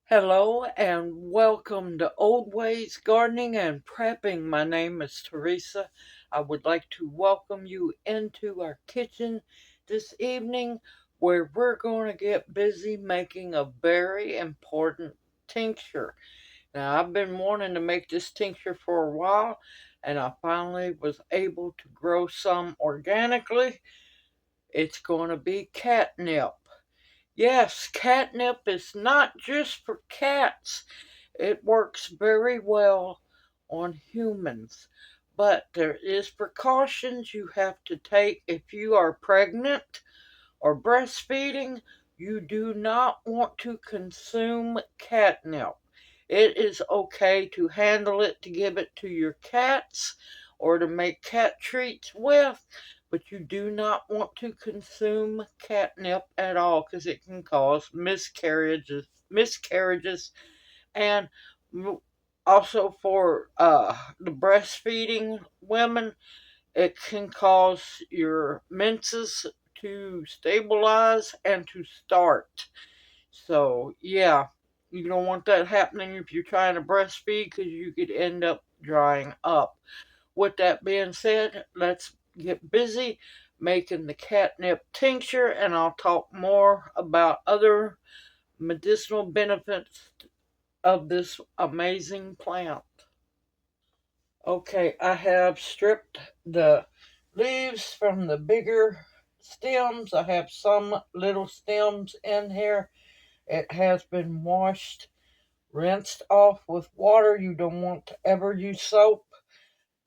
Hello and welcome to Old Ways Gardening and Prepping. My name is Teresa. I would like to welcome you into our kitchen this evening where we're going to get busy making a very important tincture. Now, I've been wanting to make this tincture for a while and I finally was able to grow some organically. It's going to be catnip. Yes, catnip is not just for cats. It works very well on humans. But there is precautions you have to take if you are pregnant or breastfeeding. You do not want to consume catnip. It is okay to handle it to give it to your cats or to make cat treats with, but you do not want to consume catnip at all because it can cause miscarriages, and also for the breastfeeding women, it can cause your menses to stabilize and to start. So, yeah, you don't want that happening if you're trying to breastfeed because you could end up drying up. With that being said, let's get busy making the catnip tincture, and I'll talk more about other medicinal benefits of this amazing plant. Okay, I have stripped the leaves from the bigger stems. I have some little stems in here. It has been washed, rinsed off with water. You don't want to ever use soap,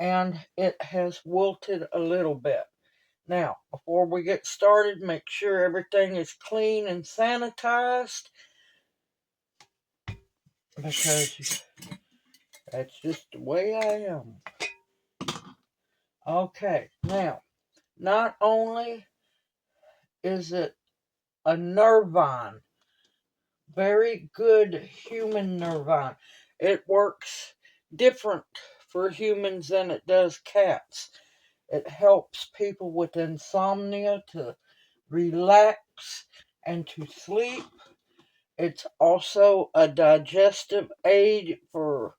and it has wilted a little bit. Now, before we get started, make sure everything is clean and sanitized because that's just the way I am. Okay, now, not only is it a nervine, very good human nervine, it works different for humans than it does cats. It helps people with insomnia to relax and to sleep. It's also a digestive aid for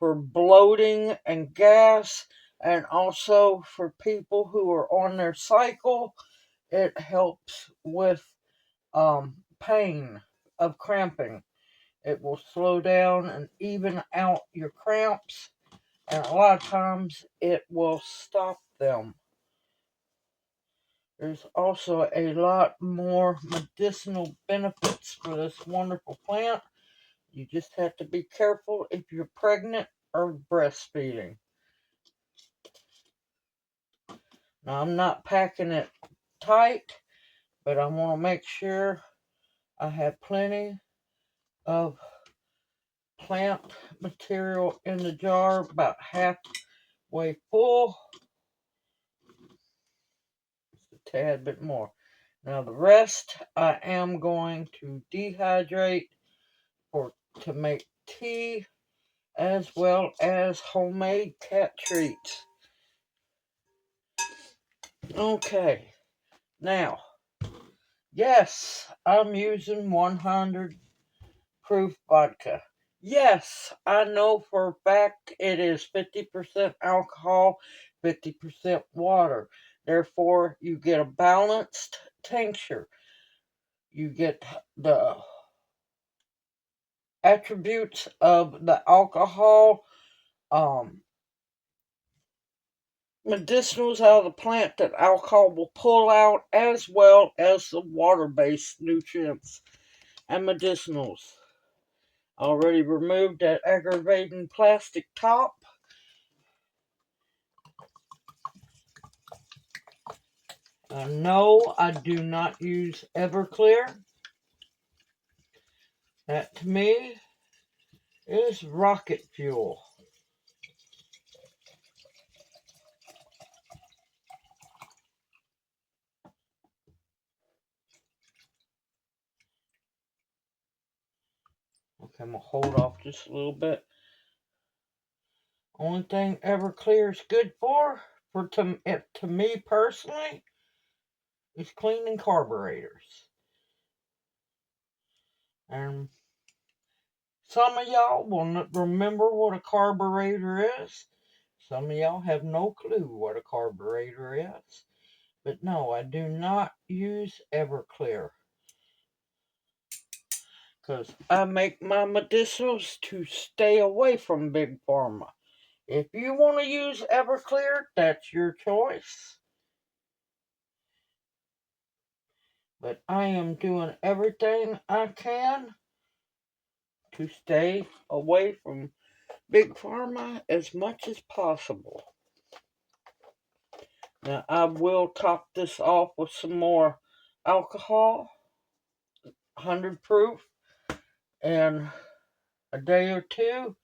bloating and gas, and also for people who are on their cycle. It helps with pain of cramping. It will slow down and even out your cramps, and a lot of times it will stop them. There's also a lot more medicinal benefits for this wonderful plant. You just have to be careful if you're pregnant or breastfeeding. Now, I'm not packing it tight, but I want to make sure I have plenty of plant material in the jar, about halfway full. Just a tad bit more. Now, the rest I am going to dehydrate to make tea as well as homemade cat treats. Okay, now, yes, I'm using 100 proof vodka. Yes, I know for a fact it is 50% alcohol, 50% water. Therefore, you get a balanced tincture. You get the attributes of the alcohol, um, medicinals out of the plant that alcohol will pull out, as well as the water-based nutrients and medicinals. Already removed that aggravating plastic top. No, I do not use Everclear. That to me is rocket fuel. Okay, I'm going to hold off just a little bit. Only thing Everclear is good for to me personally, is cleaning carburetors. And Some of y'all will remember what a carburetor is. Some of y'all have no clue what a carburetor is. But no, I do not use Everclear, because I make my medicinals to stay away from Big Pharma. If you want to use Everclear, that's your choice. But I am doing everything I can to stay away from Big Pharma as much as possible. Now, I will top this off with some more alcohol, 100 proof, in a day or two.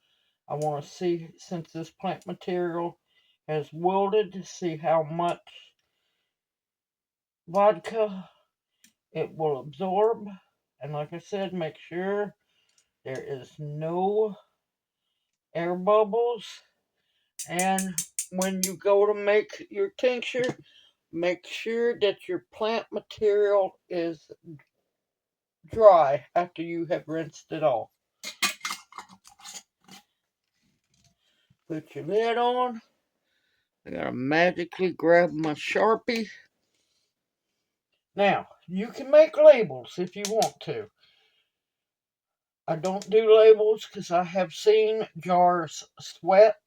I want to see, since this plant material has wilted, to see how much vodka it will absorb. And like I said, make sure there is no air bubbles. And when you go to make your tincture, make sure that your plant material is dry after you have rinsed it off. Put your lid on. I gotta magically grab my Sharpie. Now, you can make labels if you want to. I don't do labels because I have seen jars sweat.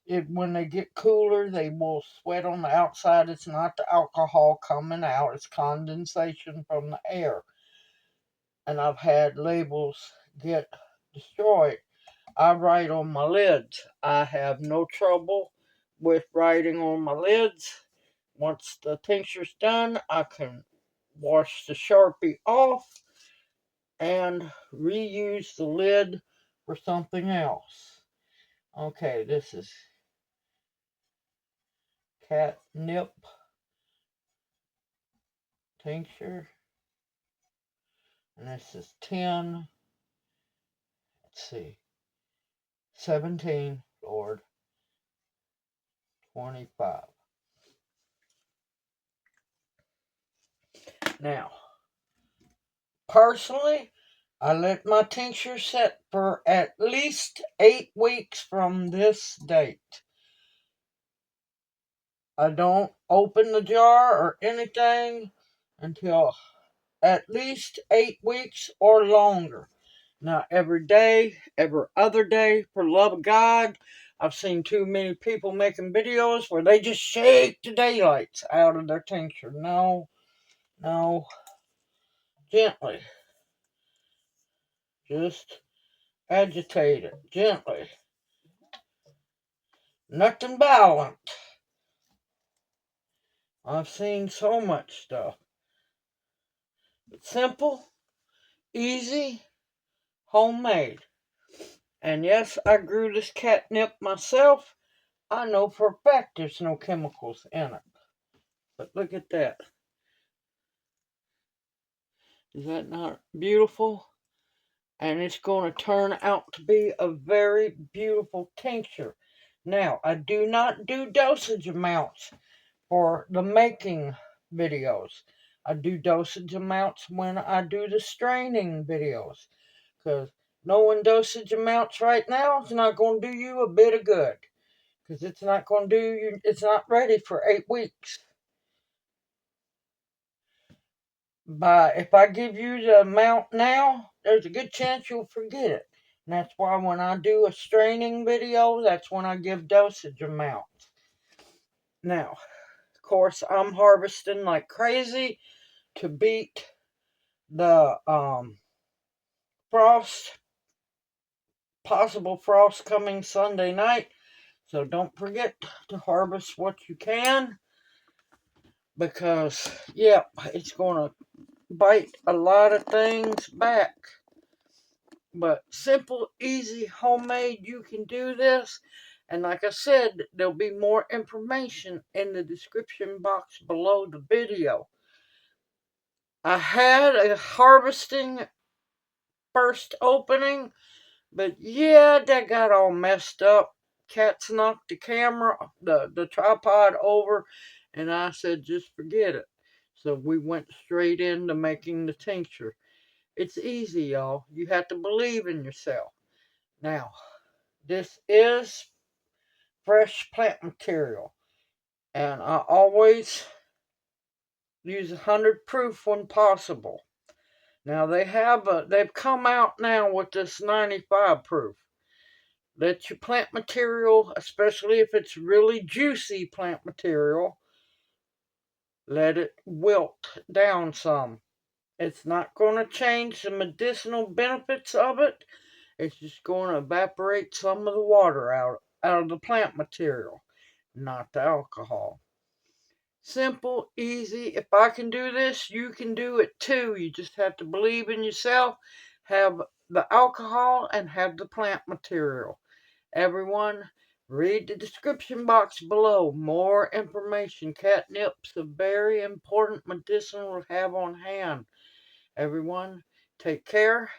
When they get cooler, they will sweat on the outside. It's not the alcohol coming out, it's condensation from the air. And I've had labels get destroyed. I write on my lids. I have no trouble with writing on my lids. Once the tincture's done, I can wash the Sharpie off and reuse the lid for something else. Okay, this is Catnip Tincture. And this is 10, let's see, 17, Lord, 25. Now, personally, I let my tincture set for at least 8 weeks from this date. I don't open the jar or anything until at least 8 weeks or longer. Not every day, every other day, for love of God. I've seen too many people making videos where they just shake the daylights out of their tincture. No, no, gently. Just agitate it gently. Nothing violent. I've seen so much stuff. It's simple, easy, homemade. And yes, I grew this catnip myself. I know for a fact there's no chemicals in it. But look at that. Is that not beautiful? And it's going to turn out to be a very beautiful tincture. Now, I do not do dosage amounts for the making videos. I do dosage amounts when I do the straining videos. Because knowing dosage amounts right now is not going to do you a bit of good. Because it's not going to do you, it's not ready for 8 weeks. But if I give you the amount now, there's a good chance you'll forget it. And that's why when I do a straining video, that's when I give dosage amounts. Now, of course, I'm harvesting like crazy to beat the frost, possible frost coming Sunday night. So don't forget to harvest what you can, because, yeah, it's going to bite a lot of things back. But simple, easy, homemade, you can do this. And like I said, there'll be more information in the description box below the video. I had a harvesting first opening, but yeah, that got all messed up. Cats knocked the camera, the tripod over, and I said, just forget it. So we went straight into making the tincture. It's easy, y'all. You have to believe in yourself. Now, this is fresh plant material, and I always use 100 proof when possible. Now they've come out now with this 95 proof. Let your plant material, especially if it's really juicy plant material, let it wilt down some. It's not going to change the medicinal benefits of it. It's just going to evaporate some of the water out of the plant material, not the alcohol. Simple, easy. If I can do this, you can do it too. You just have to believe in yourself, have the alcohol, and have the plant material. Everyone, read the description box below. More information. Catnip's a very important medicinal to have on hand. Everyone, take care.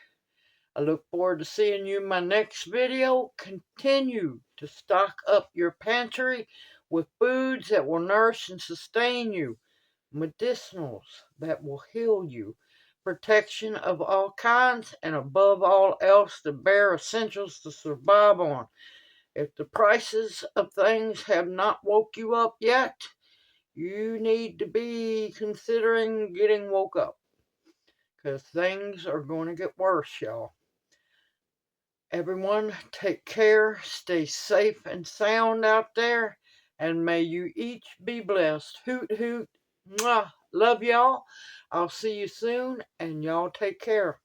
I look forward to seeing you in my next video. Continue to stock up your pantry with foods that will nourish and sustain you, medicinals that will heal you, protection of all kinds, and above all else, the bare essentials to survive on. If the prices of things have not woke you up yet, you need to be considering getting woke up, because things are going to get worse, y'all. Everyone, take care, stay safe and sound out there, and may you each be blessed. Hoot, hoot. Mwah. Love y'all. I'll see you soon, and y'all take care.